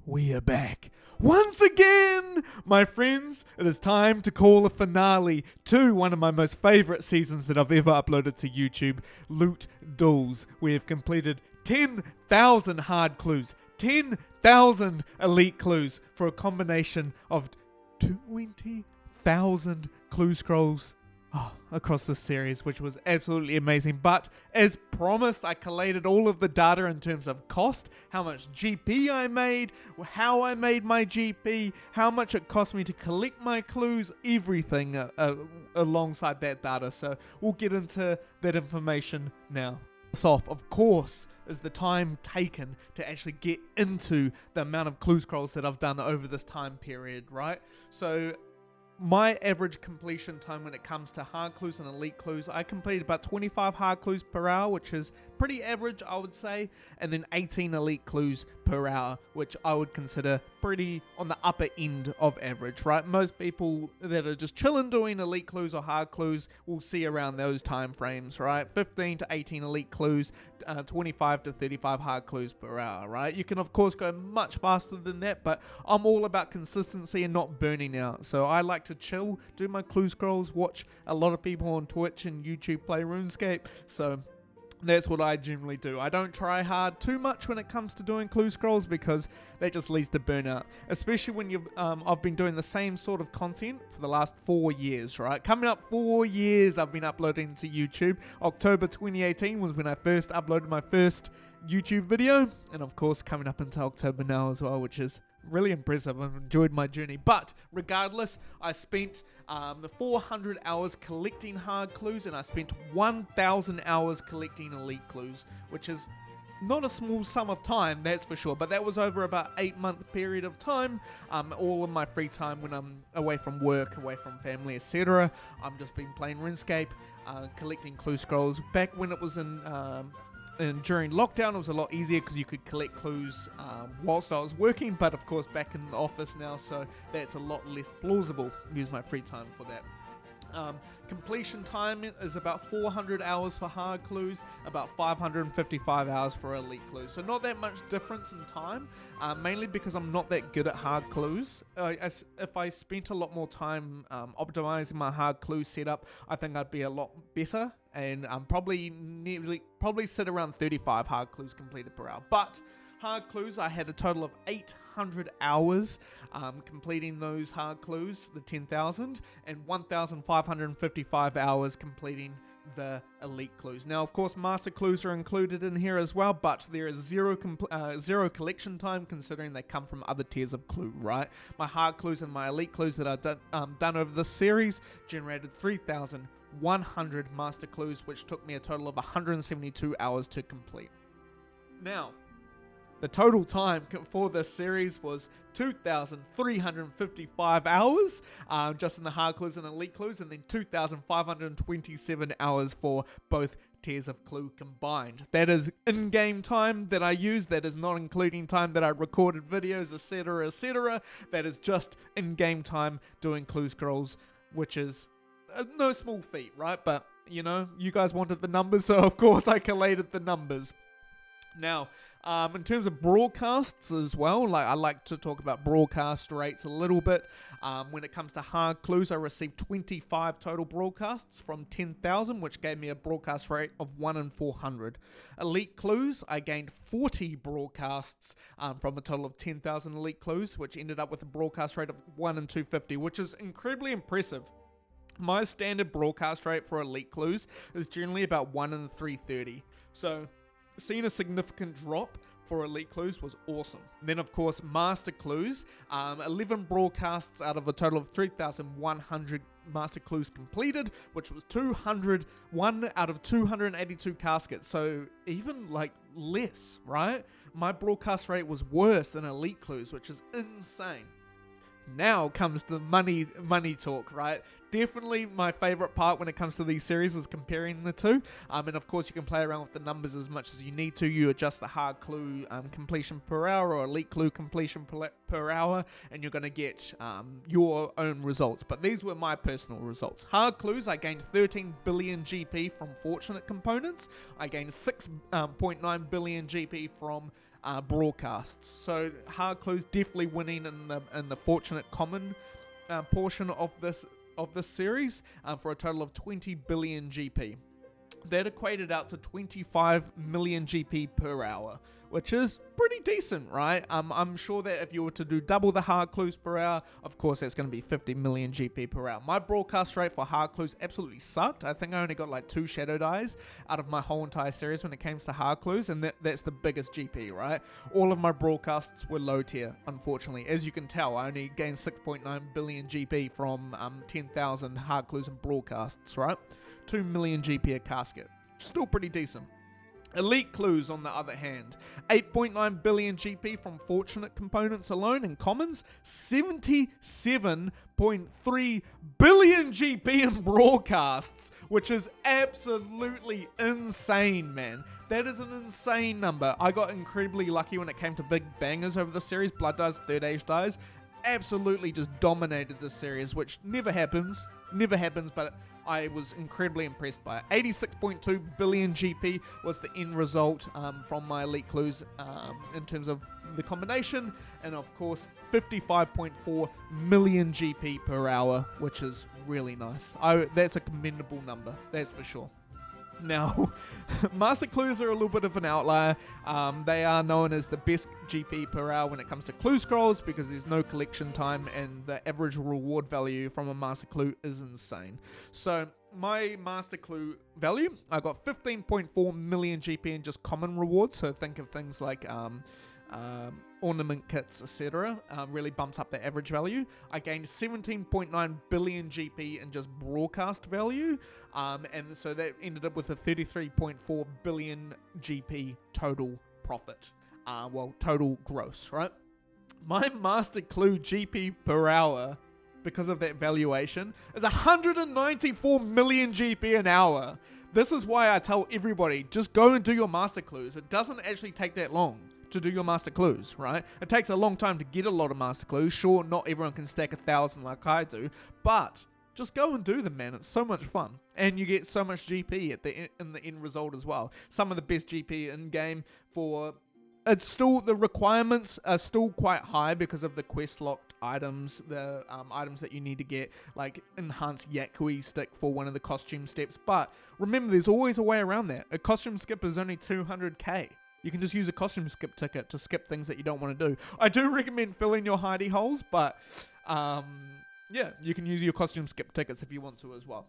We are back once again, my friends. It is time to call a finale to one of my most favorite seasons that I've ever uploaded to YouTube, Loot Duels. We have completed 10,000 hard clues, 10,000 elite clues for a combination of 20,000 clue scrolls across this series, which was absolutely amazing. But as promised, I collated all of the data in terms of cost, how much GP I made, how I made my GP, how much it cost me to collect my clues, everything alongside that data. So we'll get into that information now. Off, of course, is the time taken to actually get into the amount of clue scrolls that I've done over this time period, right? So my average completion time when it comes to hard clues and elite clues, I completed about 25 hard clues per hour, which is pretty average, I would say, and then 18 elite clues per hour, which I would consider pretty on the upper end of average, right? Most people that are just chilling doing elite clues or hard clues will see around those time frames, right? 15 to 18 elite clues, 25 to 35 hard clues per hour, right? You can of course go much faster than that, but I'm all about consistency and not burning out. So I like to chill, do my clue scrolls, watch a lot of people on Twitch and YouTube play RuneScape. So that's what I generally do. I don't try hard too much when it comes to doing clue scrolls because that just leads to burnout. Especially when I've been doing the same sort of content for the last 4 years, right? Coming up 4 years I've been uploading to YouTube. October 2018 was when I first uploaded my first YouTube video. And of course coming up into October now as well, which is really impressive. I've enjoyed my journey. But regardless, I spent the 400 hours collecting hard clues, and I spent 1,000 hours collecting elite clues, which is not a small sum of time, that's for sure. But that was over about 8-month period of time. All of my free time when I'm away from work, away from family, etc. I'm just been playing RuneScape, collecting clue scrolls. Back when it was and during lockdown, it was a lot easier because you could collect clues whilst I was working, but of course back in the office now, so that's a lot less plausible. Use my free time for that. Completion time is about 400 hours for hard clues, about 555 hours for elite clues. So not that much difference in time, mainly because I'm not that good at hard clues. If I spent a lot more time optimizing my hard clue setup, I think I'd be a lot better, and probably sit around 35 hard clues completed per hour. But hard clues, I had a total of 800 hours completing those hard clues, the 10,000, and 1,555 hours completing the elite clues. Now, of course, master clues are included in here as well, but there is zero collection time considering they come from other tiers of clue, right? My hard clues and my elite clues that I've done over this series generated 3,100 master clues, which took me a total of 172 hours to complete. Now, the total time for this series was 2,355 hours, just in the hard clues and elite clues, and then 2,527 hours for both tiers of clue combined. That is in-game time that I use. That is not including time that I recorded videos, etc., etc. That is just in-game time doing clue scrolls, which is no small feat, right? But, you know, you guys wanted the numbers, so of course I collated the numbers. Now, in terms of broadcasts as well, I like to talk about broadcast rates a little bit. When it comes to hard clues, I received 25 total broadcasts from 10,000, which gave me a broadcast rate of 1 in 400. Elite clues, I gained 40 broadcasts from a total of 10,000 elite clues, which ended up with a broadcast rate of 1 in 250, which is incredibly impressive. My standard broadcast rate for elite clues is generally about 1 in 330. So seeing a significant drop for elite clues was awesome. Then of course master clues, 11 broadcasts out of a total of 3,100 master clues completed, which was 201 out of 282 caskets. So even less, right? My broadcast rate was worse than elite clues, which is insane. Now comes the money talk, right? Definitely my favorite part when it comes to these series is comparing the two. And of course you can play around with the numbers as much as you need to. You adjust the hard clue completion per hour or elite clue completion per hour, and you're going to get your own results. But these were my personal results. Hard clues, I gained 13 billion GP from fortunate components. I gained 6.9 billion GP from broadcasts. So hard clues definitely winning in the fortunate common portion of this series for a total of 20 billion GP. That equated out to 25 million GP per hour, which is pretty decent, right? I'm sure that if you were to do double the hard clues per hour, of course that's going to be 50 million GP per hour. My broadcast rate for hard clues absolutely sucked. I think I only got like 2 shadow dies out of my whole entire series when it came to hard clues, and that's the biggest GP, right? All of my broadcasts were low tier, unfortunately. As you can tell, I only gained 6.9 billion GP from 10,000 hard clues and broadcasts, right? 2 million GP a casket. Still pretty decent. Elite clues, on the other hand, 8.9 billion GP from fortunate components alone, and commons 77.3 billion GP in broadcasts, which is absolutely insane, man. That is an insane number. I got incredibly lucky when it came to big bangers over the series. Blood Dies, Third Age Dies absolutely just dominated this series, which never happens, but I was incredibly impressed by it. 86.2 billion GP was the end result from my elite clues in terms of the combination, and of course 55.4 million GP per hour, which is really nice. That's a commendable number, that's for sure. Now, master clues are a little bit of an outlier. They are known as the best GP per hour when it comes to clue scrolls because there's no collection time and the average reward value from a master clue is insane. So my master clue value, I got 15.4 million GP in just common rewards. So think of things like ornament kits, etc. Really bumped up the average value. I gained 17.9 billion GP in just broadcast value, and so that ended up with a 33.4 billion GP total profit. Total gross, right? My master clue GP per hour, because of that valuation, is 194 million GP an hour. This is why I tell everybody, just go and do your master clues. It doesn't actually take that long to do your master clues, right? It takes a long time to get a lot of master clues. Sure, not everyone can stack 1,000 like I do, but just go and do them, man. It's so much fun, and you get so much GP in the end result as well. Some of the best GP in game for. It's still, the requirements are still quite high because of the quest locked items, the items that you need to get, like enhanced Yakui stick for one of the costume steps. But remember, there's always a way around that. A costume skip is only 200k. You can just use a costume skip ticket to skip things that you don't want to do. I do recommend filling your hidey holes, but yeah, you can use your costume skip tickets if you want to as well.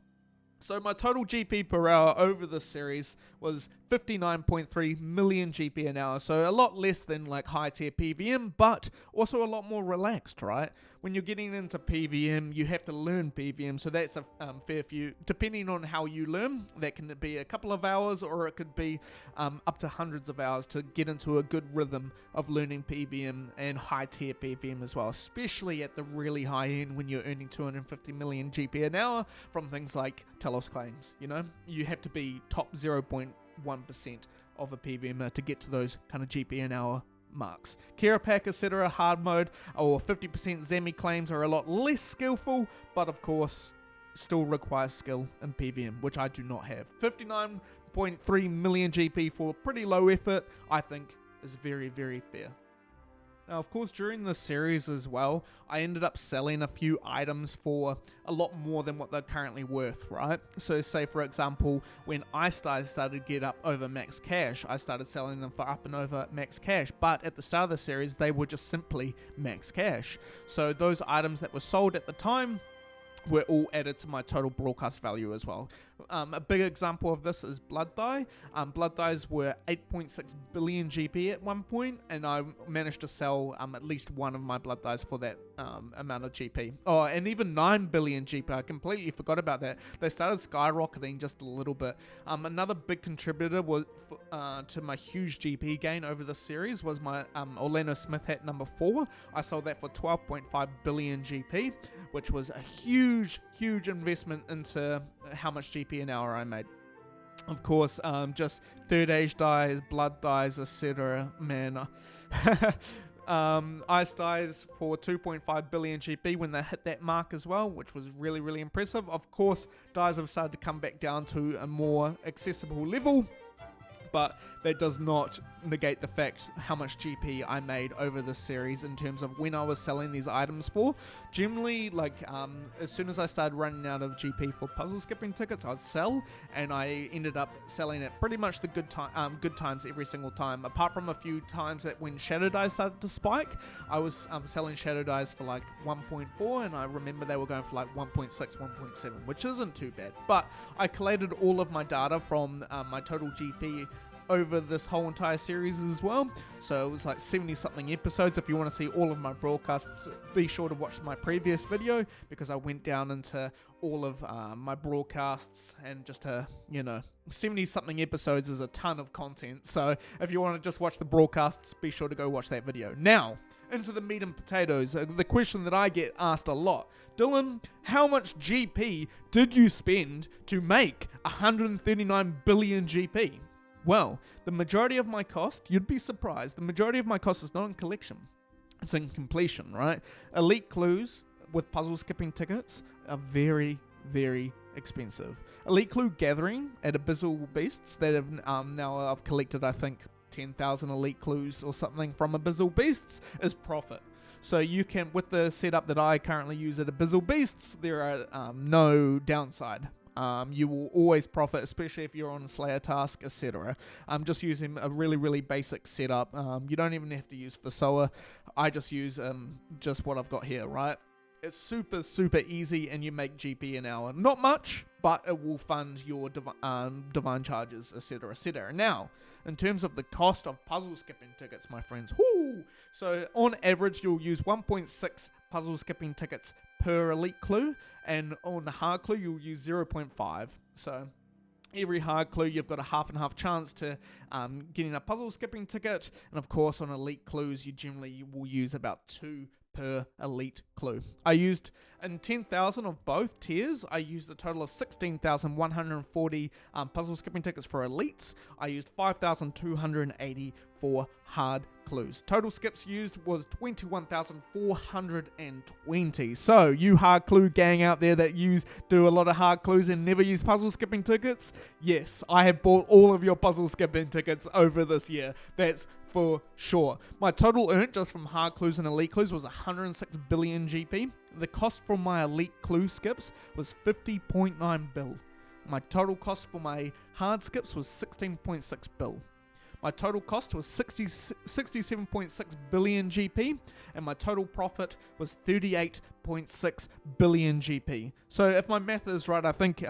So my total GP per hour over this series was 59.3 million GP an hour. So a lot less than like high tier PVM, but also a lot more relaxed, right? When you're getting into PVM, you have to learn PVM. So that's a fair few, depending on how you learn, that can be a couple of hours or it could be up to hundreds of hours to get into a good rhythm of learning PVM and high tier PVM as well, especially at the really high end when you're earning 250 million GP an hour from things like Telos claims. You know, you have to be top 0.1% of a PVMer to get to those kind of GP an hour marks. Kira Pack, etc. hard mode or 50% Zemi claims are a lot less skillful, but of course still requires skill in PVM, which I do not have. 59.3 million GP for pretty low effort, I think is very, very fair. Now, of course, during the series as well, I ended up selling a few items for a lot more than what they're currently worth, right? So say, for example, when Ice Dice started to get up over max cash, I started selling them for up and over max cash. But at the start of the series, they were just simply max cash. So those items that were sold at the time were all added to my total broadcast value as well. A big example of this is Blood Die. Blood Dies were 8.6 billion GP at one point, and I managed to sell at least one of my Blood Dies for that amount of GP. Oh, and even 9 billion GP, I completely forgot about that. They started skyrocketing just a little bit. Another big contributor was to my huge GP gain over the series was my Orlando Smith hat number 4. I sold that for 12.5 billion GP, which was a huge investment into how much GP an hour I made. Of course, just Third Age Dies, Blood Dies, etc. Man, Ice Dies for 2.5 billion GP when they hit that mark as well, which was really, really impressive. Of course, dies have started to come back down to a more accessible level, but that does not negate the fact how much GP I made over this series in terms of when I was selling these items for. Generally, like, as soon as I started running out of GP for puzzle skipping tickets, I'd sell, and I ended up selling at pretty much the good times every single time, apart from a few times that when Shadow Dice started to spike, I was selling Shadow Dice for like 1.4, and I remember they were going for like 1.6, 1.7, which isn't too bad. But I collated all of my data from my total GP over this whole entire series as well, so it was like 70 something episodes. If you want to see all of my broadcasts, be sure to watch my previous video, because I went down into all of my broadcasts, and just 70 something episodes is a ton of content. So if you want to just watch the broadcasts, be sure to go watch that video. Now into the meat and potatoes, the question that I get asked a lot: Dylan, how much GP did you spend to make 139 billion GP? Well, the majority of my cost, you'd be surprised, the majority of my cost is not in collection, it's in completion, right? Elite clues with puzzle skipping tickets are very, very expensive. Elite clue gathering at Abyssal Beasts that have now I've collected, I think, 10,000 elite clues or something from Abyssal Beasts is profit. So you can, with the setup that I currently use at Abyssal Beasts, there are no downside. You will always profit, especially if you're on a Slayer task, etc. I'm just using a really, really basic setup. You don't even have to use Fasoa. I just use just what I've got here, right? It's super, super easy, and you make GP an hour. Not much, but it will fund your divine charges, etc., etc. Now, in terms of the cost of puzzle skipping tickets, my friends, so on average, you'll use 1.6 puzzle skipping tickets per elite clue, and on the hard clue, you'll use 0.5. So every hard clue, you've got a half and half chance to getting a puzzle skipping ticket, and of course, on elite clues, you generally will use about 2 per elite clue. I used, in 10,000 of both tiers, I used a total of 16,140 puzzle skipping tickets for elites. I used 5,280 for hard clues. Total skips used was 21,420. So, you hard clue gang out there that do a lot of hard clues and never use puzzle skipping tickets, yes, I have bought all of your puzzle skipping tickets over this year. That's for sure. My total earned just from hard clues and elite clues was 106 billion GP. The cost for my elite clue skips was 50.9 bill. My total cost for my hard skips was 16.6 bill. My total cost was 67.6 billion GP, and my total profit was 38.6 billion GP. So if my math is right, I think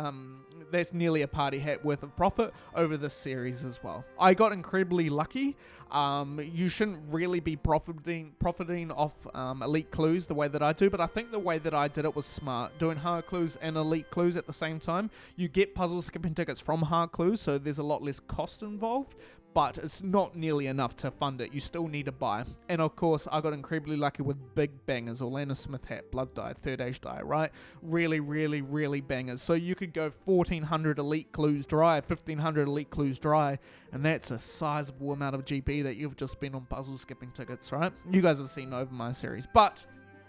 that's nearly a party hat worth of profit over this series as well. I got incredibly lucky. You shouldn't really be profiting off elite clues the way that I do, but I think the way that I did it was smart. Doing hard clues and elite clues at the same time. You get puzzle skipping tickets from hard clues, so there's a lot less cost involved, but it's not nearly enough to fund it. You still need to buy. And of course, I got incredibly lucky with big bangers. Orlando Smith hat, blood die, third age die, right? Really, really, really bangers. So you could go 1,400 elite clues dry, 1,500 elite clues dry, and that's a sizable amount of GP that you've just spent on puzzle skipping tickets, right? You guys have seen over my series. But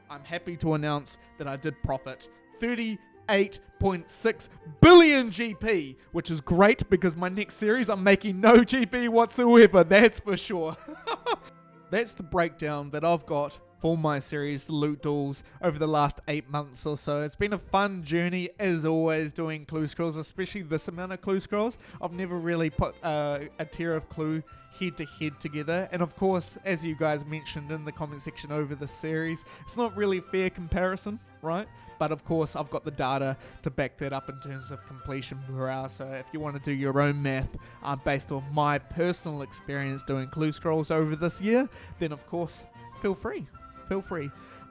I'm happy to announce that I did profit 38.6 billion GP, which is great because my next series I'm making no GP whatsoever, that's for sure. That's the breakdown that I've got for my series, the Loot Duels, over the last 8 months or so. It's been a fun journey, as always, doing clue scrolls, especially this amount of clue scrolls. I've never really put a tier of clue head-to-head together, and of course, as you guys mentioned in the comment section over the series, it's not really a fair comparison, right? But of course, I've got the data to back that up in terms of completion per hour. So if you want to do your own math based on my personal experience doing clue scrolls over this year, then of course, feel free.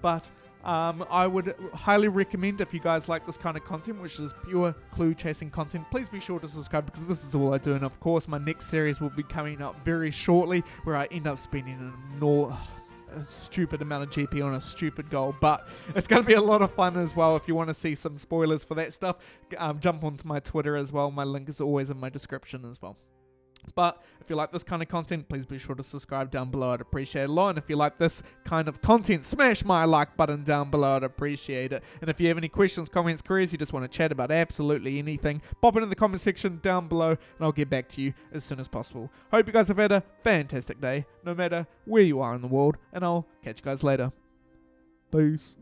But I would highly recommend, if you guys like this kind of content, which is pure clue chasing content, please be sure to subscribe, because this is all I do. And of course, my next series will be coming up very shortly, where I end up spending a stupid amount of GP on a stupid goal, but it's going to be a lot of fun as well. If you want to see some spoilers for that stuff, jump onto my Twitter as well. My link is always in my description as well. But if you like this kind of content, please be sure to subscribe down below. I'd appreciate it a lot. And if you like this kind of content, smash my like button down below. I'd appreciate it. And if you have any questions, comments, queries, you just want to chat about absolutely anything, pop it in the comment section down below and I'll get back to you as soon as possible. Hope you guys have had a fantastic day, no matter where you are in the world, and I'll catch you guys later. Peace.